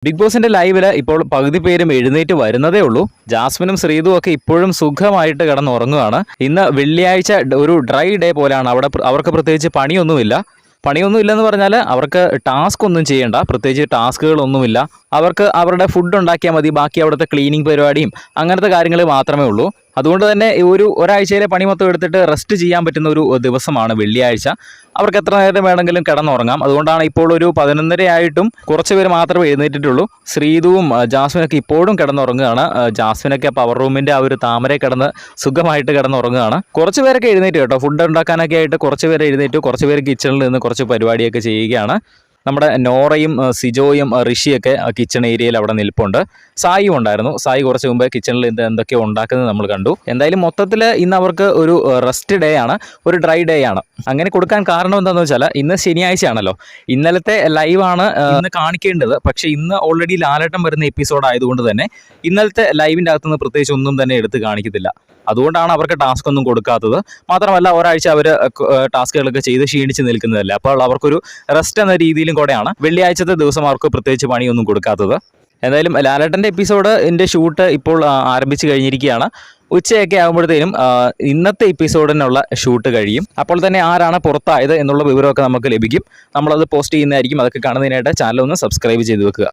Big ബോസിന്റെ ലൈവില് ഇപ്പോൾ പകുതി പേരും എഴുന്നേറ്റ് വരുന്നതേ ഉള്ളൂ. ജാസ്മിനും ശ്രീതും ഒക്കെ ഇപ്പോഴും സുഖമായിട്ട് കിടന്നുറങ്ങുകയാണ്. ഇന്ന് വെള്ളിയാഴ്ച ഒരു ഡ്രൈ ഡേ പോലെയാണ്. അവർക്ക് പ്രത്യേകിച്ച് പണിയൊന്നുമില്ലെന്ന് പറഞ്ഞാൽ അവർക്ക് ടാസ്ക് ഒന്നും ചെയ്യണ്ട, പ്രത്യേകിച്ച് ടാസ്കുകളൊന്നുമില്ല. അവർക്ക് അവരുടെ ഫുഡ് ഉണ്ടാക്കിയാൽ മതി, ബാക്കി അവിടുത്തെ ക്ലീനിങ് പരിപാടിയും അങ്ങനത്തെ കാര്യങ്ങൾ മാത്രമേ ഉള്ളൂ. അതുകൊണ്ട് തന്നെ ഒരാഴ്ചയിലെ പണി മൊത്തം എടുത്തിട്ട് റെസ്റ്റ് ചെയ്യാൻ പറ്റുന്ന ഒരു ദിവസമാണ് വെള്ളിയാഴ്ച. അവർക്ക് എത്ര നേരം വേണമെങ്കിലും കിടന്നുറങ്ങാം. അതുകൊണ്ടാണ് ഇപ്പോൾ ഒരു 11:30 ആയിട്ടും കുറച്ച് പേര് മാത്രമേ എഴുന്നേറ്റിട്ടുള്ളൂ. ശ്രീതുവും ജാസ്മിനൊക്കെ ഇപ്പോഴും കിടന്നുറങ്ങുകയാണ്. ജാസ്മിനൊക്കെ പവർ റൂമിൻ്റെ ആ ഒരു താമര കിടന്ന് സുഖമായിട്ട് കിടന്നുറങ്ങുകയാണ്. കുറച്ച് പേരൊക്കെ എഴുന്നേറ്റ് കേട്ടോ, ഫുഡ് ഉണ്ടാക്കാനൊക്കെ ആയിട്ട് കുറച്ച് പേര് എഴുന്നേറ്റു. കുറച്ച് പേര് കിച്ചണിൽ നിന്ന് കുറച്ച് പരിപാടിയൊക്കെ ചെയ്യുകയാണ്. നമ്മുടെ നോറയും സിജോയും ഋഷിയൊക്കെ കിച്ചൺ ഏരിയയിൽ അവിടെ നിൽപ്പുണ്ട്. സായിയും ഉണ്ടായിരുന്നു. സായി കുറച്ച് മുമ്പേ കിച്ചണിൽ എന്തൊക്കെയോ ഉണ്ടാക്കുന്നത് നമ്മൾ കണ്ടു. എന്തായാലും മൊത്തത്തിൽ ഇന്ന് അവർക്ക് ഒരു റെസ്റ്റ് ഡേ ആണ്, ഒരു ഡ്രൈ ഡേ ആണ്. അങ്ങനെ കൊടുക്കാൻ കാരണം എന്താണെന്ന് വെച്ചാൽ ഇന്ന് ശനിയാഴ്ചയാണല്ലോ. ഇന്നലത്തെ ലൈവാണ് ഇന്ന് കാണിക്കേണ്ടത്. പക്ഷേ ഇന്ന് ഓൾറെഡി ലാലേട്ടൻ വരുന്ന എപ്പിസോഡ് ആയതുകൊണ്ട് തന്നെ ഇന്നലത്തെ ലൈവിൻ്റെ അകത്തുനിന്ന് പ്രത്യേകിച്ച് ഒന്നും തന്നെ എടുത്ത് കാണിക്കത്തില്ല. അതുകൊണ്ടാണ് അവർക്ക് ടാസ്ക് ഒന്നും കൊടുക്കാത്തത്. മാത്രമല്ല ഒരാഴ്ച അവർ ടാസ്കുകളൊക്കെ ചെയ്ത് ക്ഷീണിച്ച് നിൽക്കുന്നതല്ലേ. അപ്പോൾ അവർക്കൊരു റെസ്റ്റ് എന്ന രീതിയിലും കൂടെയാണ് വെള്ളിയാഴ്ചത്തെ ദിവസം അവർക്ക് പ്രത്യേകിച്ച് പണിയൊന്നും കൊടുക്കാത്തത്. എന്തായാലും ലാലേട്ടൻ്റെ എപ്പിസോഡിൻ്റെ ഷൂട്ട് ഇപ്പോൾ ആരംഭിച്ച് കഴിഞ്ഞിരിക്കുകയാണ്. ഉച്ചയൊക്കെ ആകുമ്പോഴത്തേനും ഇന്നത്തെ എപ്പിസോഡിനുള്ള ഷൂട്ട് കഴിയും. അപ്പോൾ തന്നെ ആരാണ് പുറത്തായത് എന്നുള്ള വിവരമൊക്കെ നമുക്ക് ലഭിക്കും. നമ്മളത് പോസ്റ്റ് ചെയ്യുന്നതായിരിക്കും. അതൊക്കെ കാണുന്നതിനായിട്ട് ചാനൽ ഒന്ന് സബ്സ്ക്രൈബ് ചെയ്ത് വെക്കുക.